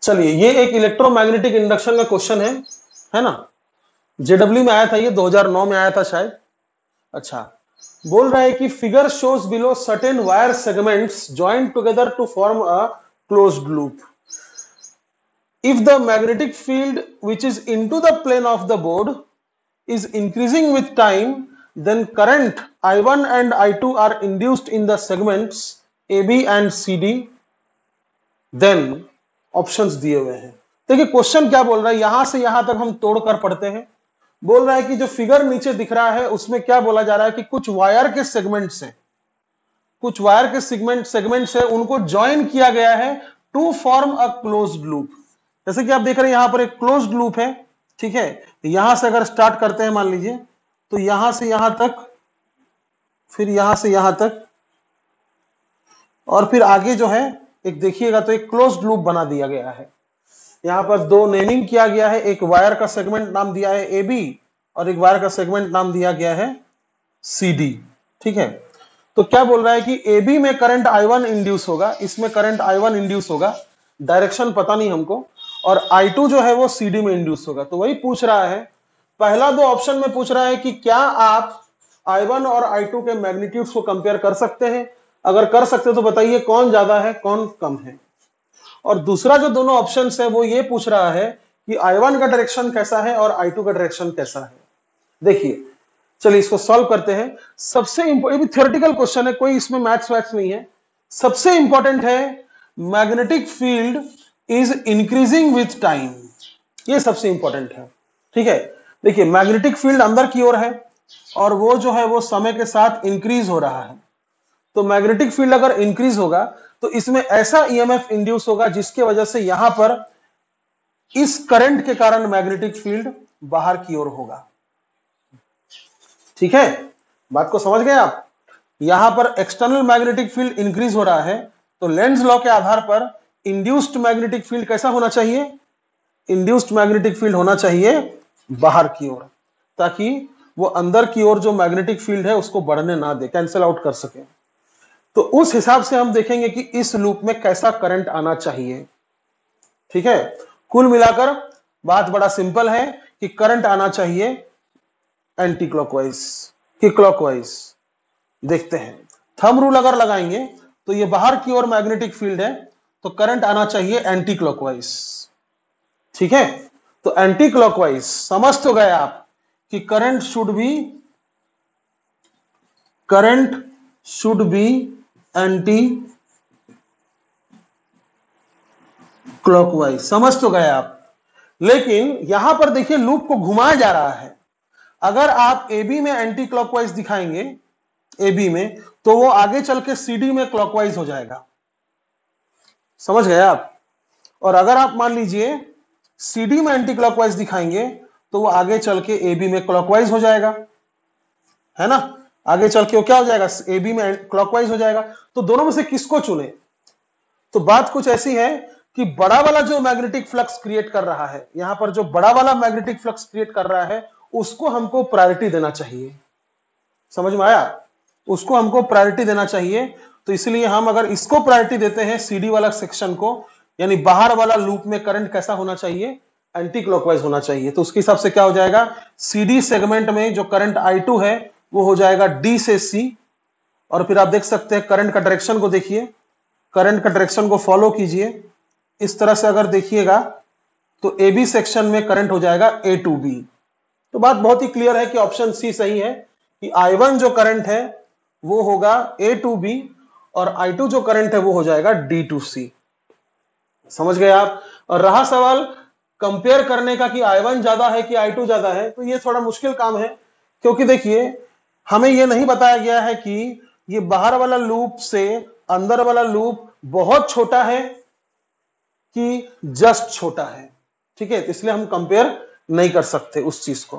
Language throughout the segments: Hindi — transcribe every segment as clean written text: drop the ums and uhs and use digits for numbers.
चलिए, ये एक इलेक्ट्रोमैग्नेटिक इंडक्शन का क्वेश्चन है ना। जेडब्ल्यू में आया था, ये 2009 में आया था शायद। अच्छा, बोल रहा है कि figure shows below certain wire segments joint together to form a closed loop. If the magnetic field which is into the plane of the board is increasing with time, then current I1 and I2 are induced in the segments AB and CD. Then options दिए हुए हैं। देखिए क्वेश्चन क्या बोल रहा है, यहां से यहां तक हम तोड़कर पढ़ते हैं। बोल रहा है कि जो फिगर नीचे दिख रहा है उसमें क्या बोला जा रहा है कि कुछ वायर के सेगमेंट्स हैं, कुछ वायर के सेगमेंट्स है, उनको ज्वाइन किया गया है to form a closed loop. जैसे कि आप देख रहे हैं यहां पर एक क्लोज्ड लूप है, ठीक है। यहां से अगर स्टार्ट करते हैं मान लीजिए, तो यहां से यहां तक, फिर यहां से यहां तक, और फिर आगे जो है एक देखिएगा तो एक क्लोज्ड लूप बना दिया गया है। यहां पर दो नेमिंग किया गया है, एक वायर का सेगमेंट नाम दिया है AB और एक वायर का सेगमेंट नाम दिया गया है CD, ठीक है। तो क्या बोल रहा है कि AB में करंट I1 इंड्यूस होगा, इसमें करंट I1 इंड्यूस होगा, डायरेक्शन पता नहीं हमको, और I2 जो है वो CD में इंड्यूस होगा। तो वही पूछ रहा है, पहला दो ऑप्शन में पूछ रहा है कि क्या आप I1 और I2 के मैग्नीट्यूड्स को कंपेयर कर सकते हैं, अगर कर सकते हो तो बताइए कौन ज्यादा है कौन कम है। और दूसरा जो दोनों ऑप्शन है वो ये पूछ रहा है कि I1 का डायरेक्शन कैसा है और I2 का डायरेक्शन कैसा है। देखिए, चलिए इसको सॉल्व करते हैं। सबसे ये भी थ्योरेटिकल क्वेश्चन है, कोई इसमें मैथ्स वैथ्स नहीं है। सबसे इंपॉर्टेंट है magnetic field is increasing with time, ये सबसे इंपॉर्टेंट है, ठीक है। देखिए मैग्नेटिक फील्ड अंदर की ओर है और वो जो है वो समय के साथ इंक्रीज हो रहा है। तो मैग्नेटिक फील्ड अगर इंक्रीज होगा तो इसमें ऐसा ईएमएफ इंड्यूस होगा जिसके वजह से यहां पर इस करंट के कारण मैग्नेटिक फील्ड बाहर की ओर होगा, ठीक है। बात को समझ गए आप। यहां पर एक्सटर्नल मैग्नेटिक फील्ड इंक्रीज हो रहा है, तो लेंज लॉ के आधार पर इंड्यूस्ड मैग्नेटिक फील्ड कैसा होना चाहिए, इंड्यूस्ड मैग्नेटिक फील्ड होना चाहिए बाहर की ओर, ताकि वो अंदर की ओर जो मैग्नेटिक फील्ड है उसको बढ़ने ना दे, कैंसिल आउट कर सके। तो उस हिसाब से हम देखेंगे कि इस लूप में कैसा करंट आना चाहिए, ठीक है। कुल मिलाकर बात बड़ा सिंपल है कि करंट आना चाहिए एंटी क्लॉकवाइज कि क्लॉकवाइज। देखते हैं, थंब रूल अगर लगाएंगे तो ये बाहर की ओर मैग्नेटिक फील्ड है, तो करंट आना चाहिए एंटी क्लॉकवाइज, ठीक है। तो एंटी क्लॉकवाइज समझ तो गए आप कि current should be anti clockwise, समझ तो गए आप। लेकिन यहां पर देखिए लूप को घुमाया जा रहा है। अगर आप AB में एंटी क्लॉकवाइज दिखाएंगे, AB में, तो वो आगे चल के CD में क्लॉकवाइज हो जाएगा, समझ गए आप। और अगर आप मान लीजिए CD में एंटी क्लॉकवाइज दिखाएंगे तो वो आगे चल के AB में क्लॉकवाइज हो जाएगा, है ना। आगे चल के वो क्या हो जाएगा, AB में क्लॉकवाइज हो जाएगा। तो दोनों में से किसको चुने। तो बात कुछ ऐसी है कि बड़ा वाला जो मैग्नेटिक फ्लक्स क्रिएट कर रहा है, यहां पर जो बड़ा वाला मैग्नेटिक फ्लक्स क्रिएट कर रहा है उसको हमको प्रायोरिटी देना चाहिए, समझ में आया, उसको हमको प्रायोरिटी देना चाहिए। तो इसलिए हम अगर इसको प्रायोरिटी देते हैं CD वाला सेक्शन को, यानी बाहर वाला लूप में करंट कैसा होना चाहिए, एंटी क्लॉकवाइज होना चाहिए। तो उसके हिसाब से क्या हो जाएगा, CD सेगमेंट में जो करंट I2 है वो हो जाएगा D से C। और फिर आप देख सकते हैं करंट का डायरेक्शन को देखिए, करंट का डायरेक्शन को फॉलो कीजिए। इस तरह से अगर देखिएगा तो AB सेक्शन में करंट हो जाएगा A to B। तो बात बहुत ही क्लियर है कि ऑप्शन सी सही है कि I1 जो करंट है वो होगा A to B और I2 जो करंट है वो हो जाएगा D to C, समझ गए आप। और रहा सवाल कंपेयर करने का कि I1 ज्यादा है कि I2 ज्यादा है, तो ये थोड़ा मुश्किल काम है, क्योंकि देखिए हमें यह नहीं बताया गया है कि ये बाहर वाला लूप से अंदर वाला लूप बहुत छोटा है कि जस्ट छोटा है, ठीक है। तो इसलिए हम कंपेयर नहीं कर सकते उस चीज को,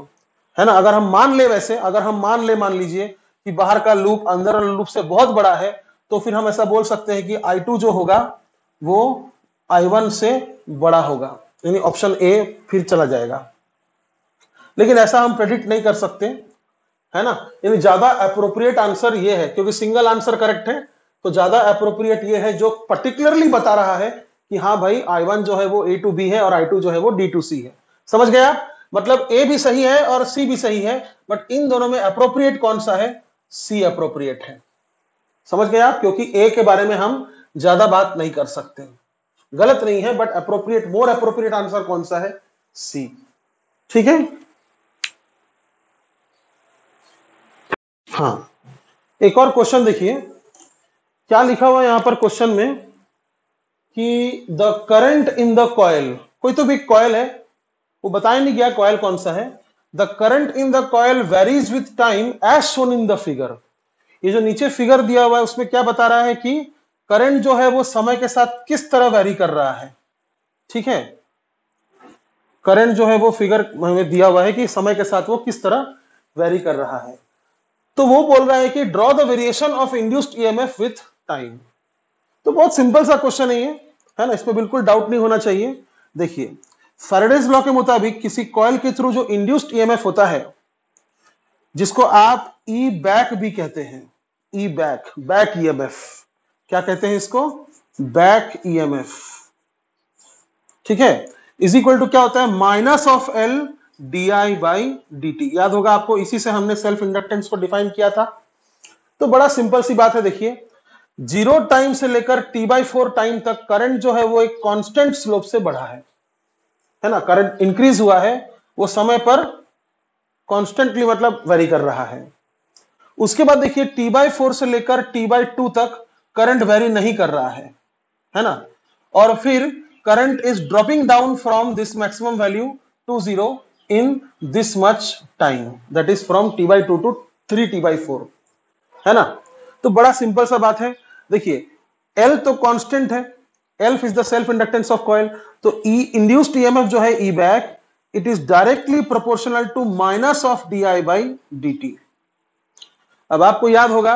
है ना। अगर हम मान ले, वैसे अगर हम मान लीजिए कि बाहर का लूप अंदर वाला लूप से बहुत बड़ा है, तो फिर हम ऐसा बोल सकते हैं कि I2 जो होगा वो I1 से बड़ा होगा, यानी ऑप्शन ए फिर चला जाएगा। लेकिन ऐसा हम प्रेडिक्ट नहीं कर सकते, है ना। यानी ज्यादा अप्रोप्रिएट आंसर ये है, क्योंकि सिंगल आंसर करेक्ट है, तो ज्यादा अप्रोप्रिएट ये है जो पर्टिकुलरली बता रहा है कि हाँ भाई I1 जो है वो A to B है और I2 जो है वो D to C है। समझ गए आप? मतलब A भी सही है और C भी सही है, बट इन दोनों में अप्रोप्रिएट कौन सा है? C अप्रोप्रिएट है। समझ गए आप? क्योंकि A के बारे में हम ज्यादा बात नहीं कर सकते। गलत नहीं है, but appropriate, more appropriate answer कौन सा है? C। ठीक है। हाँ, एक और क्वेश्चन देखिए, क्या लिखा हुआ है यहां पर क्वेश्चन में कि the current in the coil, कोई तो भी कॉइल है, वो बताया नहीं गया कॉइल कौन सा है। The current in the coil varies with time as shown in the figure. ये जो नीचे फिगर दिया हुआ है उसमें क्या बता रहा है कि करंट जो है वो समय के साथ किस तरह वेरी कर रहा है। ठीक है, करंट जो है वो फिगर हमें दिया हुआ है कि समय के साथ वो किस तरह वेरी कर रहा है। तो वो बोल रहा है कि draw the variation of induced EMF with time. तो बहुत सिंपल सा क्वेश्चन है ना, इसमें बिल्कुल डाउट नहीं होना चाहिए। देखिए, फैराडेज लॉ के मुताबिक किसी कॉइल के थ्रू जो इंड्यूस्ड ईएमएफ होता है, जिसको आप ई बैक भी कहते हैं, ई बैक, बैक ईएमएफ, क्या कहते हैं इसको? Back EMF. ठीक है, इज इक्वल टू क्या होता है? Minus of L D I by D T. याद होगा आपको, इसी से हमने सेल्फ इंडक्टेंस को डिफाइन किया था। तो बड़ा सिंपल सी बात है, देखिए, 0 टाइम से लेकर T/4 टाइम तक करंट जो है वो एक कांस्टेंट स्लोप से बढ़ा है ना, करंट इंक्रीज हुआ है, वो समय पर कॉन्स्टेंटली मतलब वेरी कर रहा है। उसके बाद देखिए, T/4 से लेकर T/2 तक करंट वेरी नहीं कर रहा है ना, और फिर current is dropping down from this maximum value to 0 in this much time, that is from T/2 to 3 T/4, है ना। तो बड़ा सिंपल सा बात है, देखिए L तो कांस्टेंट है, L is the self inductance of coil, तो E इंड्यूस्ड ईएमएफ जो है E back, it is directly proportional to minus of DI by DT। अब आपको याद होगा,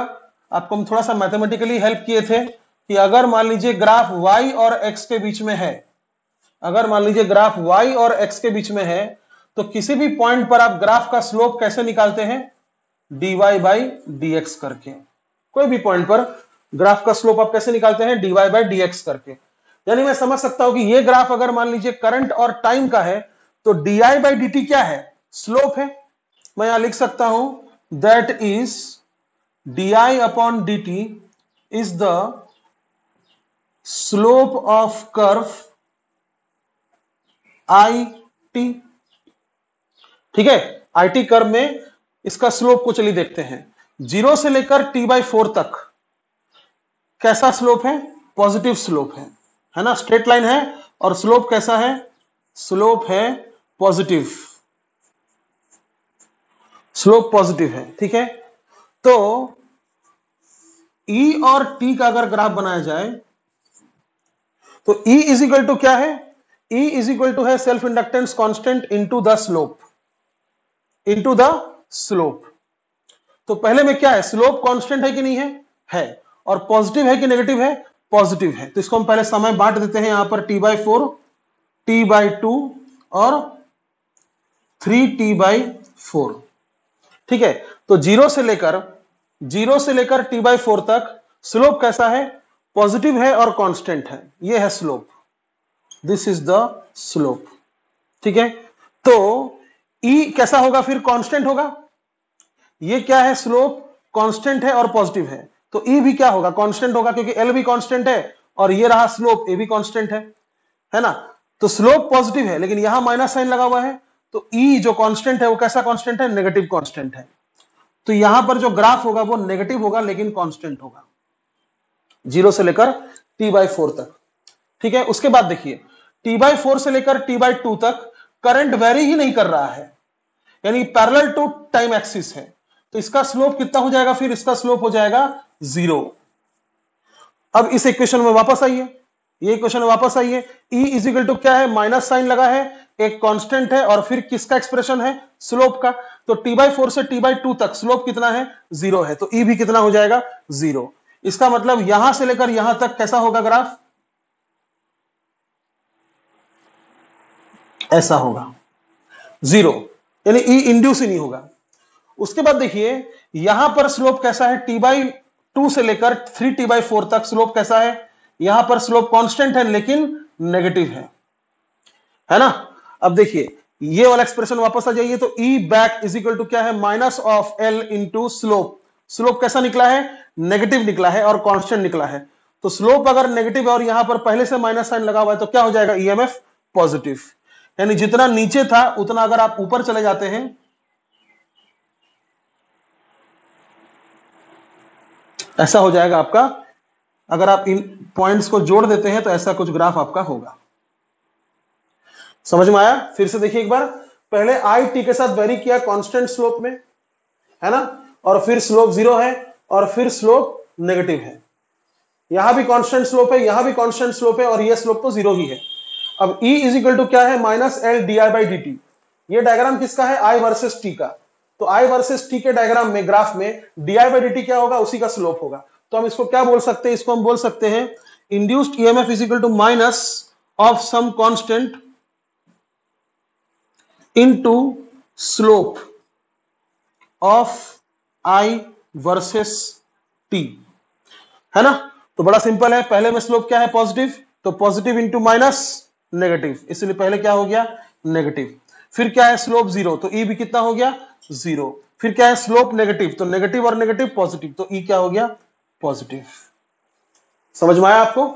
आपको हम थोड़ा सा मैथमेटिकली हेल्प किए थे कि अगर मान लीजिए ग्राफ Y और X के बीच में है, अगर मान लीजिए ग्राफ Y और X के बीच में है, तो किसी भी पॉइंट पर आप ग्राफ का स्लोप कैसे निकालते हैं? dy बाई dx करके। कोई भी पॉइंट पर ग्राफ का स्लोप आप कैसे निकालते हैं? dy बाई dx करके। यानी मैं समझ सकता हूं कि ये ग्राफ अगर मान लीजिए करंट और टाइम का है, तो dy बाई dt क्या है? स्लोप है। मैं यहां लिख सकता हूं that is dy upon dt is the slope of curve IT। ठीक है, IT कर्व में इसका स्लोप को चलिए देखते हैं। 0 से लेकर T/4 तक कैसा स्लोप है? पॉजिटिव स्लोप है ना, स्ट्रेट लाइन है, और स्लोप कैसा है? स्लोप है पॉजिटिव, स्लोप पॉजिटिव है। ठीक है, तो E और T का अगर ग्राफ बनाया जाए तो E इज इक्वल टू क्या है? E इज इक्वल टू है self inductance constant into the slope, into the slope. तो पहले में क्या है? स्लोप कांस्टेंट है कि नहीं है? है। और पॉजिटिव है कि नेगेटिव है? पॉजिटिव है। तो इसको हम पहले समय बांट देते हैं, यहां पर T/4, T/2 और 3T/4। ठीक है, तो 0 से लेकर T/4 तक स्लोप कैसा है? पॉजिटिव है और कांस्टेंट है। ये है slope, this is the slope. ठीक है, तो E कैसा होगा फिर? कांस्टेंट होगा। ये क्या है? स्लोप कांस्टेंट है और पॉजिटिव है, तो E भी क्या होगा? कांस्टेंट होगा, क्योंकि L भी कांस्टेंट है और ये रहा स्लोप A भी कांस्टेंट है ना। तो स्लोप पॉजिटिव है, लेकिन यहां माइनस साइन लगा हुआ है, तो E जो कांस्टेंट है वो कैसा कांस्टेंट है? नेगेटिव कांस्टेंट है। तो यहां पर जो ग्राफ होगा वो नेगेटिव होगा, लेकिन कांस्टेंट होगा 0 से लेकर T/4 तक। ठीक है, उसके बाद देखिए, T/4 से लेकर T/2 तक करंट वेरी ही नहीं कर रहा है, यानी पैरेलल टू टाइम एक्सिस है, तो इसका स्लोप कितना हो जाएगा? फिर इसका स्लोप हो जाएगा 0। अब इस इक्वेशन में वापस आइए, ये इक्वेशन में वापस आइए, E इज इक्वल टू क्या है? माइनस साइन लगा है, एक कांस्टेंट है, और फिर किसका एक्सप्रेशन है? स्लोप का। तो T/4 से T/2 तक स्लोप कितना है? 0 है, तो E भी कितना हो जाएगा? 0। इसका मतलब यहां से लेकर यहां तक कैसा होगा ग्राफ? ऐसा होगा 0, यानी E इंड्यूस ही नहीं होगा। उसके बाद देखिए, यहां पर स्लोप कैसा है? T/2 से लेकर 3T/4 तक स्लोप कैसा है? यहां पर स्लोप कांस्टेंट है लेकिन नेगेटिव है ना। अब देखिए ये वाला एक्सप्रेशन वापस आ जाइए, तो ई बैक इज इक्वल टू क्या है, minus of L into slope. Slope कैसा निकला है, नेगेटिव निकला है और कांस्टेंट निकला है। तो स्लोप अगर नेगेटिव है और यहां पर पहले से माइनस साइन लगा हुआ है तो क्या हो जाएगा, ईएमएफ पॉजिटिव। यानी जितना नीचे था उतना अगर आप ऊपर चले जाते हैं, ऐसा हो जाएगा आपका। अगर आप इन पॉइंट्स को जोड़ देते हैं तो ऐसा कुछ ग्राफ आपका होगा। समझ में आया? फिर से देखिए एक बार, पहले आई टी के साथ वेरी किया कांस्टेंट स्लोप में, है ना, और फिर स्लोप 0 है और फिर स्लोप नेगेटिव है। यहां भी कांस्टेंट स्लोप है, यहां भी कांस्टेंट स्लोप है और ये स्लोप तो 0 ही है। अब E इज इक्वल टू क्या है, minus L D I by D T. ये डायग्राम किसका है, I वर्सेस T का। तो I वर्सेस T के डायग्राम में, ग्राफ में D I by D T क्या होगा, उसी का स्लोप होगा। तो हम इसको क्या बोल सकते हैं, इसको हम बोल सकते हैं induced EMF is equal to minus of some constant into slope of I versus T, है ना। तो बड़ा सिंपल है, पहले में स्लोप क्या है, पॉजिटिव, तो पॉजिटिव इंटू माइनस नेगेटिव, इसलिए पहले क्या हो गया, नेगेटिव। फिर क्या है, स्लोप 0, तो ई भी कितना हो गया, 0। फिर क्या है, स्लोप नेगेटिव, तो नेगेटिव और नेगेटिव पॉजिटिव, तो ई क्या हो गया, पॉजिटिव। समझ में आया आपको?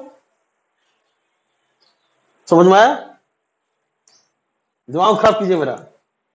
समझ में आया? दिमाग खराब कीजिए मेरा।